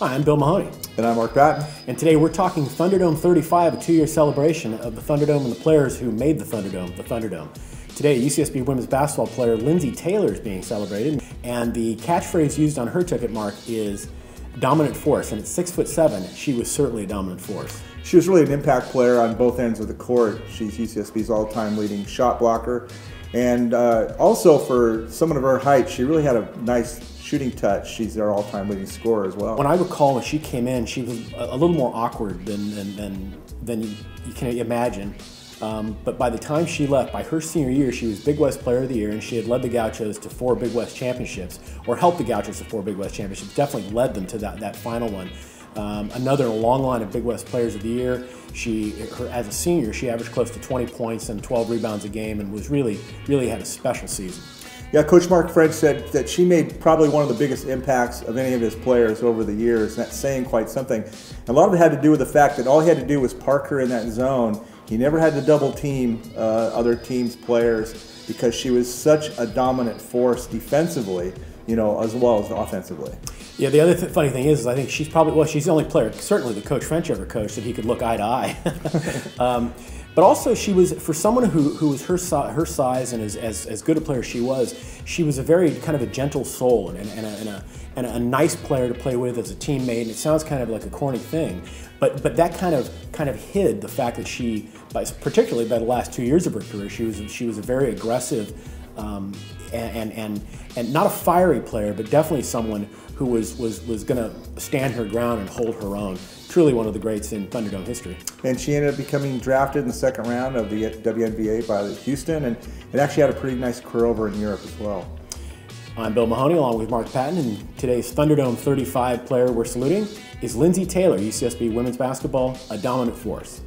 Hi, I'm Bill Mahoney. And I'm Mark Patton. And today we're talking Thunderdome 35, a 2-year celebration of the Thunderdome and the players who made the Thunderdome. Today, UCSB women's basketball player Lindsay Taylor is being celebrated, and the catchphrase used on her ticket mark is dominant force, and at 6'7", she was certainly a dominant force. She was really an impact player on both ends of the court. She's UCSB's all-time leading shot blocker, and also for someone of her height, she really had a nice shooting touch. She's their all-time leading scorer as well. When I recall when she came in, she was a little more awkward than you can imagine. But by the time she left, by her senior year, she was Big West Player of the Year, and she had led the Gauchos to 4 Big West championships, or helped the Gauchos to 4 Big West championships, definitely led them to that final one. Another long line of Big West Players of the Year. As a senior, she averaged close to 20 points and 12 rebounds a game, and was really had a special season. Yeah, Coach Mark French said that she made probably one of the biggest impacts of any of his players over the years, and that's saying quite something. And a lot of it had to do with the fact that all he had to do was park her in that zone. He never had to double team other teams' players because she was such a dominant force defensively, as well as offensively. Yeah, the other funny thing is I think she's she's the only player, certainly that Coach French ever coached, that he could look eye to eye. But also, she was, for someone who was her size and as good a player as she was a very kind of a gentle soul and a nice player to play with as a teammate. And it sounds kind of like a corny thing, but that kind of hid the fact that she, particularly by the last 2 years of her career, she was a very aggressive and not a fiery player, but definitely someone who was going to stand her ground and hold her own. Truly one of the greats in Thunderdome history. And she ended up becoming drafted in the second round of the WNBA by Houston, and actually had a pretty nice career over in Europe as well. I'm Bill Mahoney along with Mark Patton, and today's Thunderdome 35 player we're saluting is Lindsay Taylor, UCSB women's basketball, a dominant force.